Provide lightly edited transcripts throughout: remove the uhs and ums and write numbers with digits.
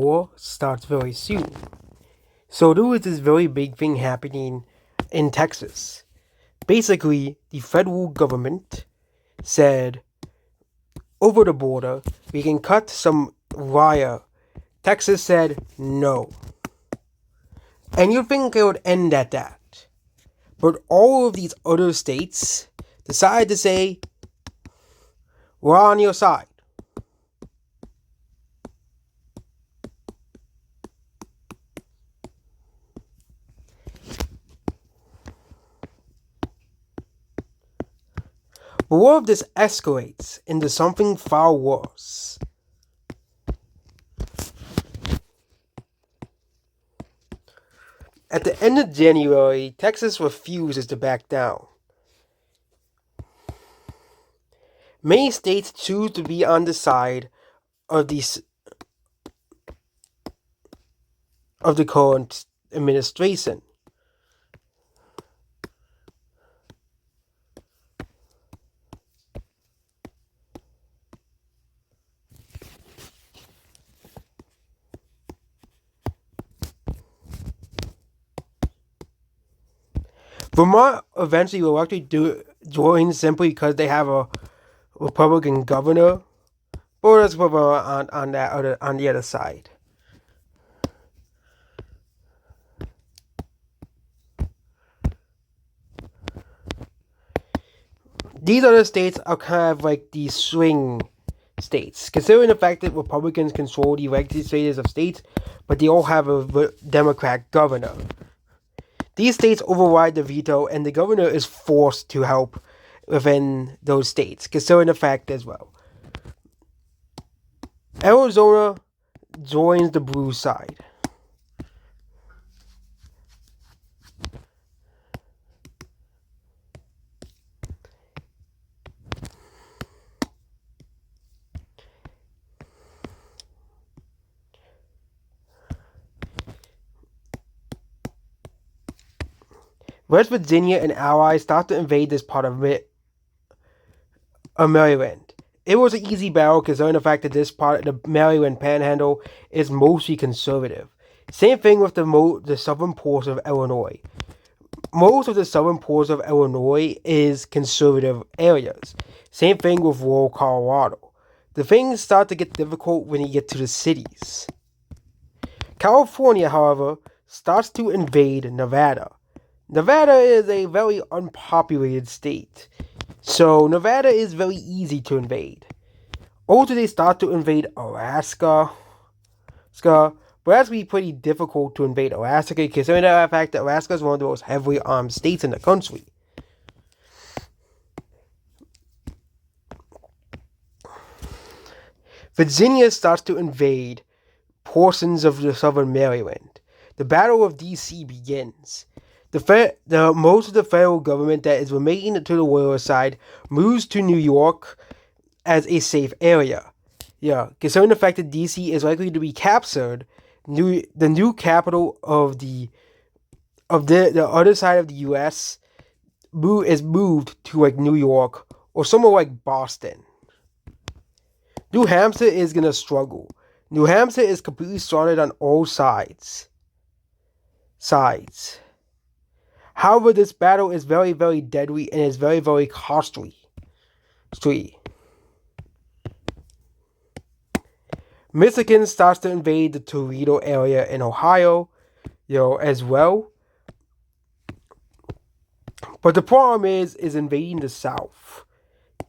war starts very soon. So there was this very big thing happening in Texas. Basically, the federal government said, over the border, we can cut some wire. Texas said no. And you think it would end at that. But all of these other states decided to say, we're on your side. But what if this escalates into something far worse? At the end of January, Texas refuses to back down. Many states choose to be on the side of the current administration. Vermont eventually will actually join simply because they have a Republican governor, but let's put Vermont on the other side. These other states are kind of like the swing states, considering the fact that Republicans control the legislatures of states, but they all have a Democrat governor. These states override the veto, and the governor is forced to help within those states, considering the fact as well. Arizona joins the blue side. West Virginia and allies start to invade this part of Maryland. It was an easy battle considering the fact that this part of the Maryland Panhandle is mostly conservative. Same thing with the southern portion of Illinois. Most of the southern portion of Illinois is conservative areas. Same thing with rural Colorado. The things start to get difficult when you get to the cities. California, however, starts to invade Nevada. Nevada is a very unpopulated state, so Nevada is very easy to invade. Also, they start to invade Alaska, but that's going to be pretty difficult to invade Alaska, considering the fact that Alaska is one of the most heavily armed states in the country. Virginia starts to invade portions of the southern Maryland. The Battle of D.C. begins. Most of the federal government that is remaining to the lower side moves to New York as a safe area. Yeah, considering the fact that D.C. is likely to be captured, the new capital of the other side of the U.S. is moved to like New York or somewhere like Boston. New Hampshire is gonna struggle. New Hampshire is completely surrounded on all sides. However, this battle is very, very deadly and is very, very costly. Michigan starts to invade the Toledo area in Ohio, as well. But the problem is invading the South.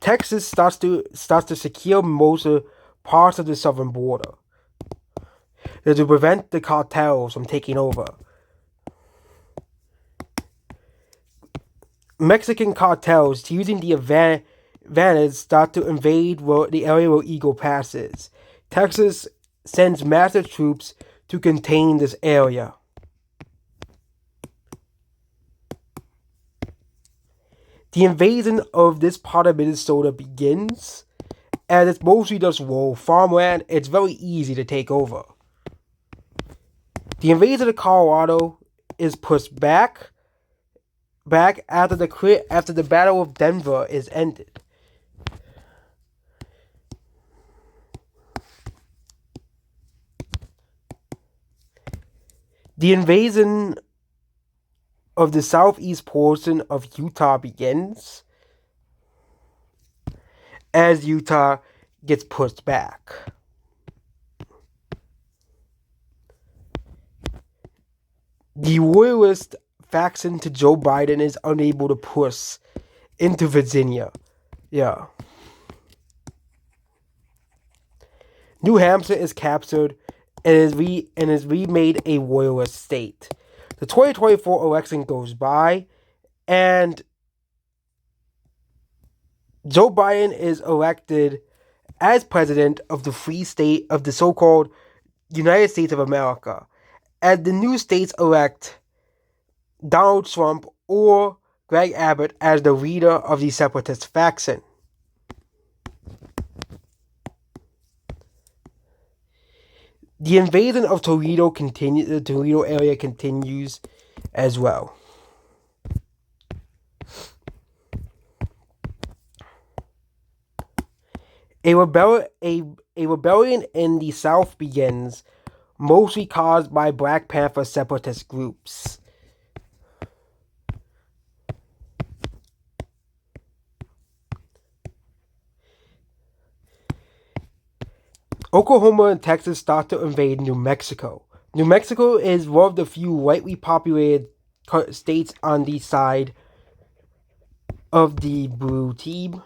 Texas starts to secure most of parts of the southern border to prevent the cartels from taking over. Mexican cartels, using the advantage, start to invade the area where Eagle Pass is. Texas sends massive troops to contain this area. The invasion of this part of Minnesota begins, and it's mostly just rural farmland. It's very easy to take over. The invasion of Colorado is pushed back after the Battle of Denver is ended. The invasion of the southeast portion of Utah begins as Utah gets pushed back. The royalist faction to Joe Biden is unable to push into Virginia. Yeah. New Hampshire is captured and is remade a royalist state. The 2024 election goes by, and Joe Biden is elected as president of the free state of the so-called United States of America, as the new states elect Donald Trump or Greg Abbott as the leader of the separatist faction. The invasion of Toledo the Toledo area continues as well. A rebellion in the South begins, mostly caused by Black Panther separatist groups. Oklahoma and Texas start to invade New Mexico. New Mexico is one of the few lightly populated states on the side of the blue team.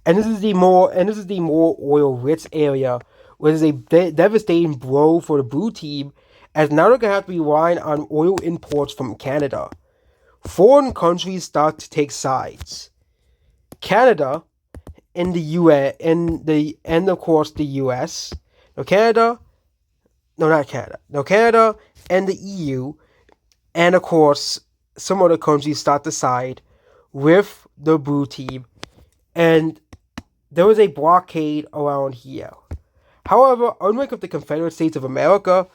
And this is the more oil-rich area, which is a devastating blow for the blue team, as now they're going to have to be relying on oil imports from Canada. Foreign countries start to take sides. Canada in the US and of course the US. Canada and the EU, and of course some other countries start to side with the blue team, and there was a blockade around here. However, unlike with the Confederate States of America,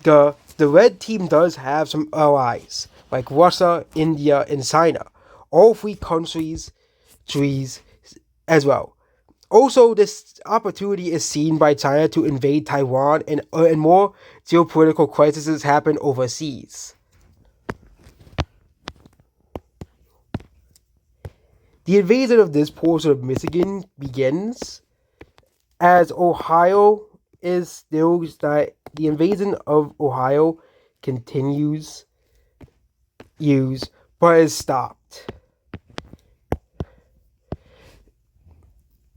the red team does have some allies like Russia, India, and China. All three countries as well. Also, this opportunity is seen by China to invade Taiwan, and more geopolitical crises happen overseas. The invasion of this portion of Michigan begins as Ohio is still the invasion of Ohio continues, but is stopped.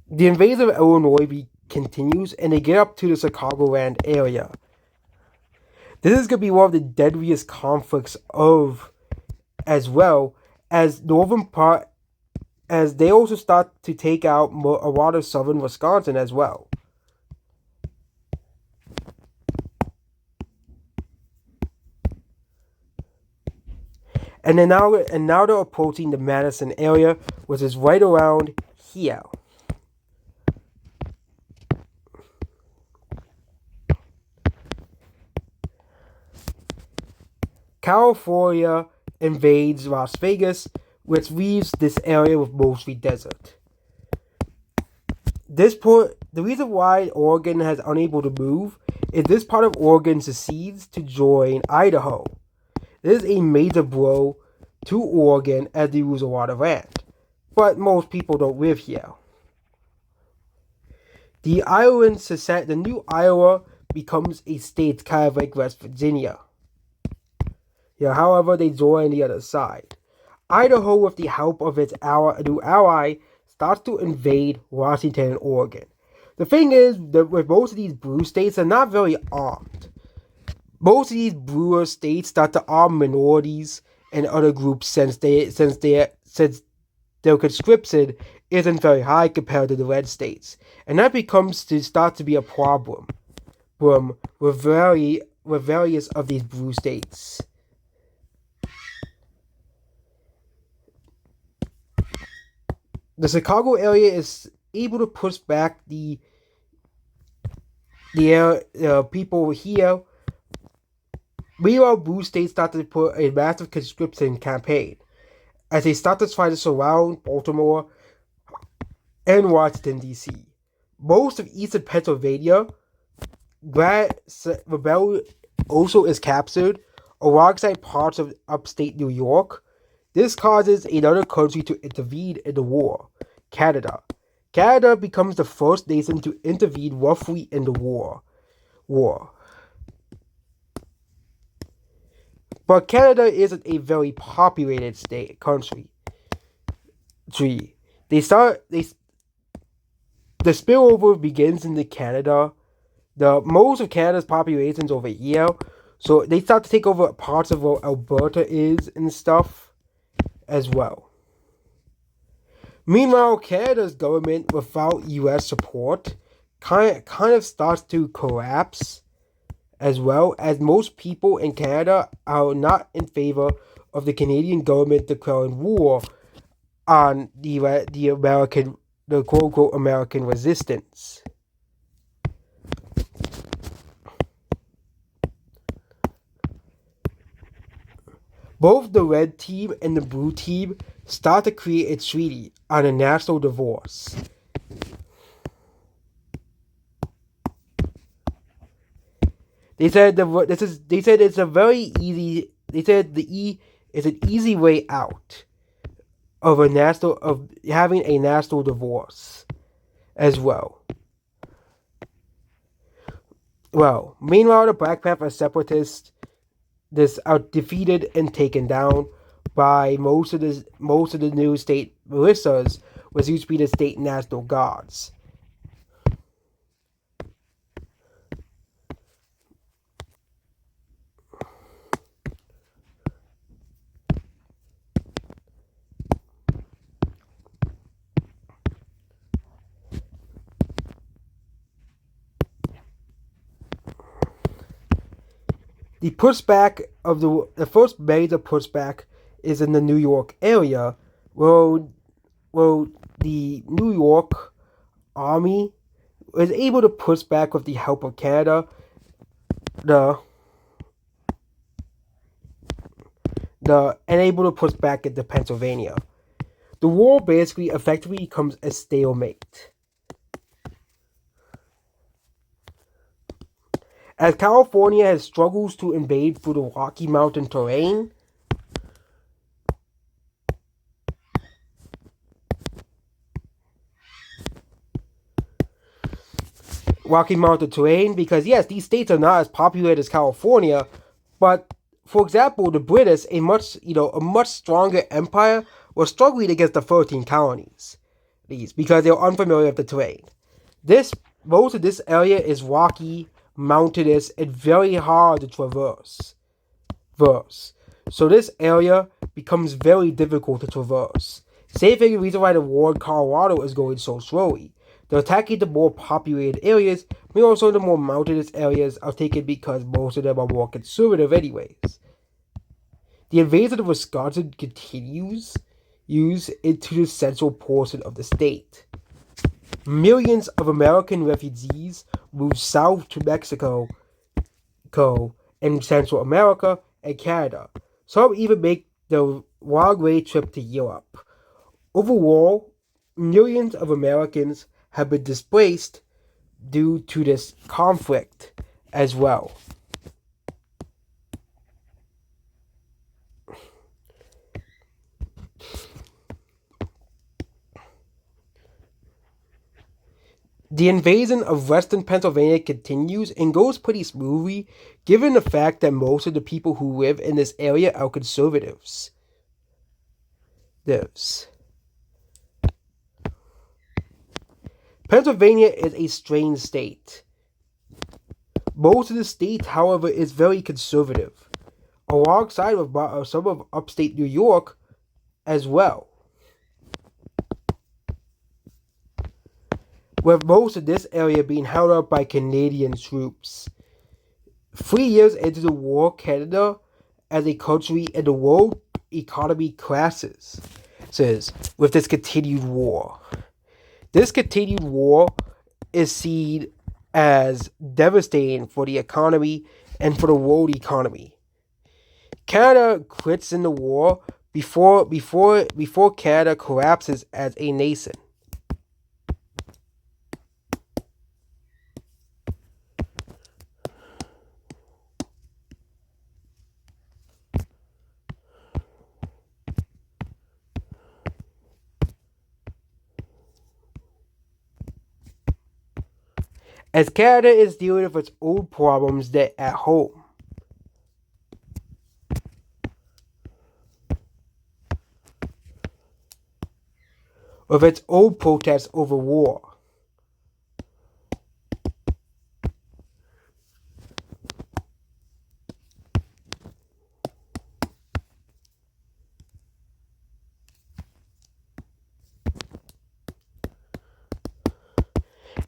The invasion of Illinois continues, and they get up to the Chicagoland area. This is going to be one of the deadliest conflicts as well as northern part, as they also start to take out a lot of southern Wisconsin as well. And now they're approaching the Madison area, which is right around here. California invades Las Vegas, which leaves this area with mostly desert. The reason why Oregon has unable to move is this part of Oregon secedes to join Idaho. This is a major blow to Oregon as they lose a lot of land, but most people don't live here. The new Iowa becomes a state kind of like West Virginia. However, they join the other side. Idaho, with the help of its new ally, starts to invade Washington and Oregon. The thing is that with most of these blue states, they're not very armed. Most of these bluer states start to arm minorities and other groups since their conscription isn't very high compared to the red states, and that starts to be a problem with various of these blue states. The Chicago area is able to push back the people here. Meanwhile, blue states started to put a massive conscription campaign as they start to try to surround Baltimore and Washington, D.C. Most of eastern Pennsylvania, Grant Rebel also is captured alongside parts of upstate New York. This causes another country to intervene in the war, Canada. Canada becomes the first nation to intervene roughly in the war. But Canada isn't a very populated country. They start they the spillover begins into Canada. Most of Canada's population is over here, so they start to take over parts of where Alberta is and stuff as well. Meanwhile, Canada's government, without U.S. support, kind of starts to collapse, as well as most people in Canada are not in favor of the Canadian government declaring war on the quote unquote American resistance. Both the red team and the blue team start to create a treaty on a national divorce. They said it's a very easy. They said the E is an easy way out of having a national divorce as well. Well, meanwhile, the Black Panther separatists are defeated and taken down by most of the new state militias, which used to be the state national guards. The pushback of the first major pushback is in the New York area, where the New York army was able to push back with the help of Canada. And able to push back into Pennsylvania. The war basically effectively becomes a stalemate. As California has struggles to invade through the Rocky Mountain terrain, because yes, these states are not as populated as California, but for example, the British, a much stronger empire, were struggling against the 13 colonies, because they were unfamiliar with the terrain. Most of this area is rocky, mountainous, and very hard to traverse. So this area becomes very difficult to traverse. Same thing, the reason why the war in Colorado is going so slowly. They're attacking the more populated areas, but also the more mountainous areas are taken because most of them are more conservative anyways. The invasion of Wisconsin continues into the central portion of the state. Millions of American refugees move south to Mexico and Central America and Canada. Some even make the long-way trip to Europe. Overall, millions of Americans have been displaced due to this conflict as well. The invasion of western Pennsylvania continues and goes pretty smoothly, given the fact that most of the people who live in this area are conservatives. Pennsylvania is a strange state. Most of the state, however, is very conservative, alongside with some of upstate New York as well. With most of this area being held up by Canadian troops. 3 years into the war, Canada, as a country and the world economy crashes, with this continued war. This continued war is seen as devastating for the economy and for the world economy. Canada quits in the war before Canada collapses as a nation. as Canada is dealing with its old problems there at home. With its old protests over war.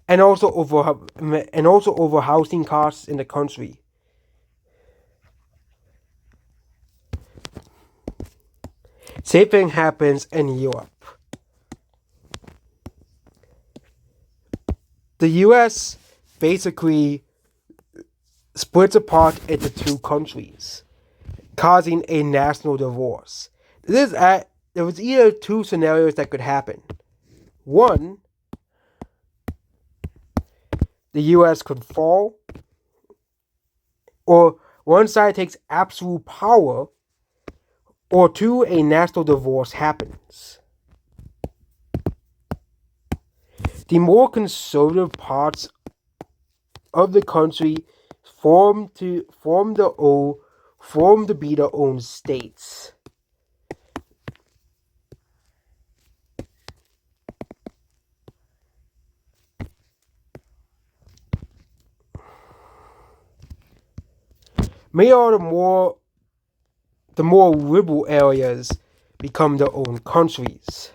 And also over housing costs in the country. Same thing happens in Europe. The U.S. basically splits apart into two countries, causing a national divorce. There was either two scenarios that could happen. One, the U.S. could fall, or one side takes absolute power, or two, a national divorce happens. The more conservative parts of the country form to be their own states. Meanwhile, the more liberal areas become their own countries.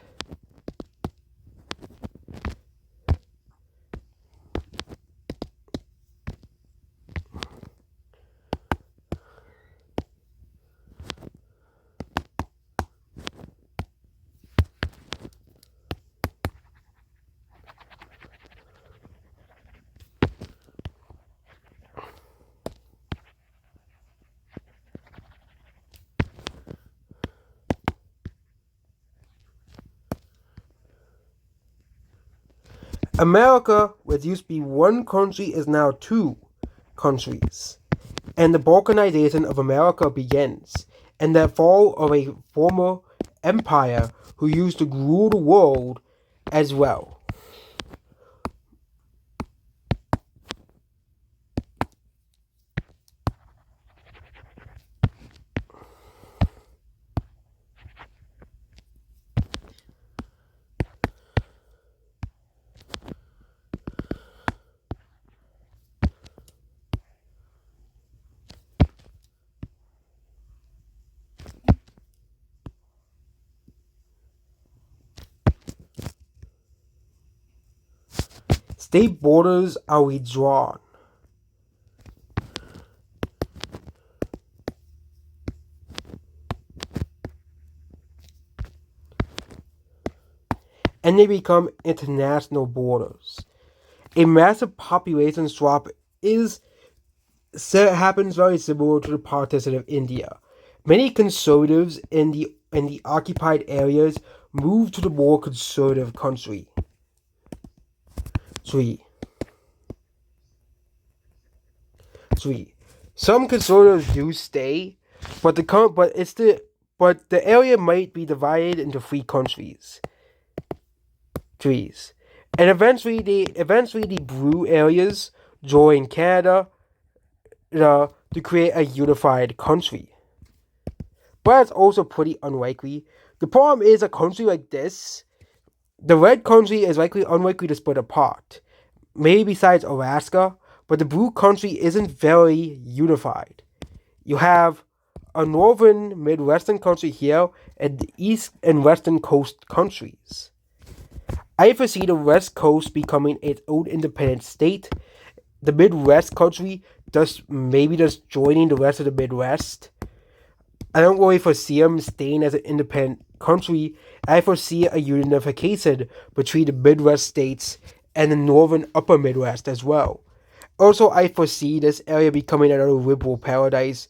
America, which used to be one country, is now two countries. And the balkanization of America begins, and the fall of a former empire who used to rule the world as well. State borders are redrawn. And they become international borders. A massive population swap happens very similar to the partition of India. Many conservatives in the occupied areas move to the more conservative country. 3. Some conservatives do stay, but the area might be divided into 3 countries. And eventually the blue areas join Canada to create a unified country. But it's also pretty unlikely. The problem is a country like this, the red country is unlikely to split apart. Maybe besides Alaska, but the blue country isn't very unified. You have a northern Midwestern country here and the east and western coast countries. I foresee the West Coast becoming its own independent state. The Midwest country just joining the rest of the Midwest. I don't really foresee them staying as an independent country. I foresee a unification between the Midwest states and the northern upper Midwest as well. Also, I foresee this area becoming another liberal paradise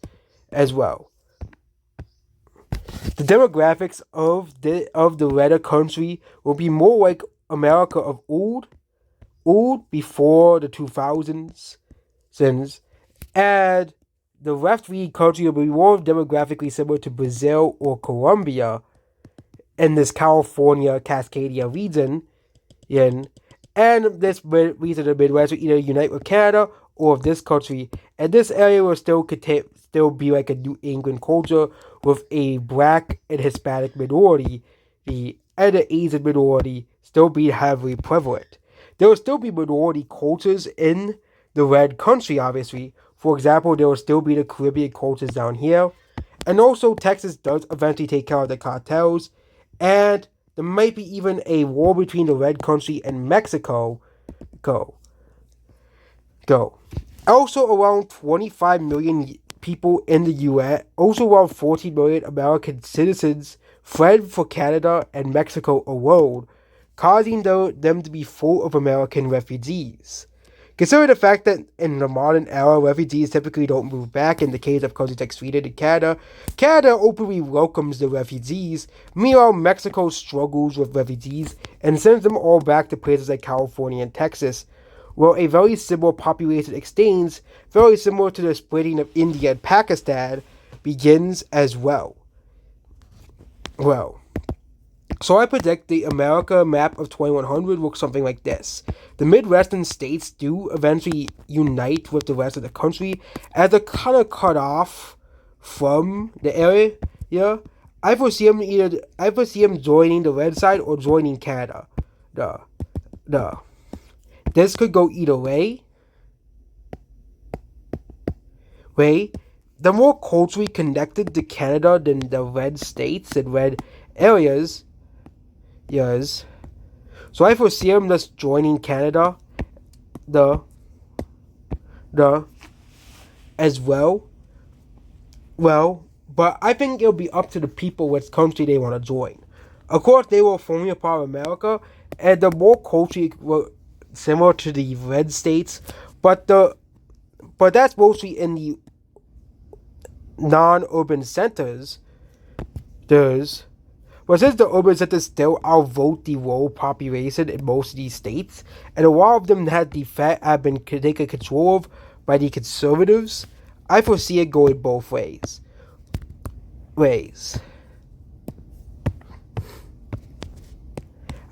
as well. The demographics of the redder country will be more like America of old before the 2000s, and the left-wing country will be more demographically similar to Brazil or Colombia in this California Cascadia region, And this region of the Midwest will either unite with Canada or with this country. And this area will still be like a New England culture with a black and Hispanic minority, and the Asian minority still be heavily prevalent. There will still be minority cultures in the red country, obviously. For example, there will still be the Caribbean cultures down here. And also, Texas does eventually take care of the cartels. And there might be even a war between the red country and Mexico. Go. Also, around 25 million people in the U.S., also around 40 million American citizens fled for Canada and Mexico alone, causing them to be full of American refugees. Consider the fact that in the modern era, refugees typically don't move back in the case of countries like Sweden and Canada. Canada openly welcomes the refugees. Meanwhile, Mexico struggles with refugees and sends them all back to places like California and Texas, where a very similar population exchange, very similar to the splitting of India and Pakistan, begins as well. So I predict the America map of 2100 looks something like this. The Midwestern states do eventually unite with the rest of the country as they're kind of cut off from the area. Yeah, I foresee them joining the red side or joining Canada. This could go either way. The more culturally connected to Canada than the red states and red areas. Yes. So I foresee them just joining Canada, as well. But I think it'll be up to the people which country they want to join. Of course, they will form a part of America, and the more culturally similar to the red states, but that's mostly in the non-urban centers. But since the urban centers still outvote the rural population in most of these states, and a lot of them have been taken control of by the conservatives, I foresee it going both ways.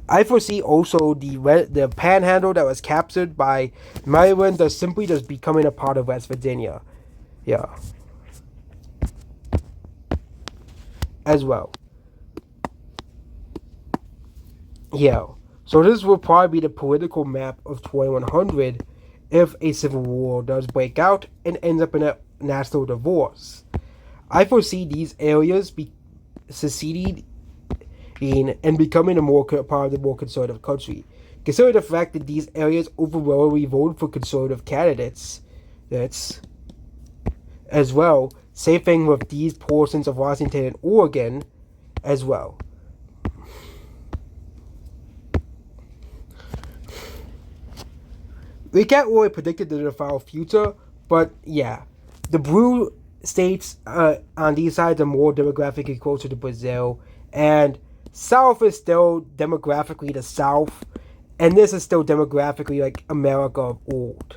I foresee also the Panhandle that was captured by Maryland simply becoming a part of West Virginia. Yeah. As well. Yeah, so this will probably be the political map of 2100 if a civil war does break out and ends up in a national divorce. I foresee these areas seceding and becoming part of the more conservative country. Consider the fact that these areas overwhelmingly voted for conservative candidates. That's as well. Same thing with these portions of Washington and Oregon as well. We can't really predict the far future, but yeah, the blue states on these sides are more demographically closer to Brazil, and South is still demographically the South, and this is still demographically like America of old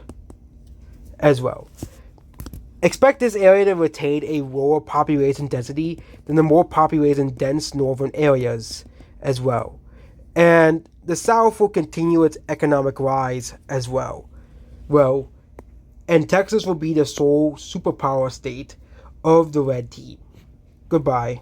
as well. Expect this area to retain a lower population density than the more population dense northern areas as well. And the South will continue its economic rise as well. And Texas will be the sole superpower state of the red team. Goodbye.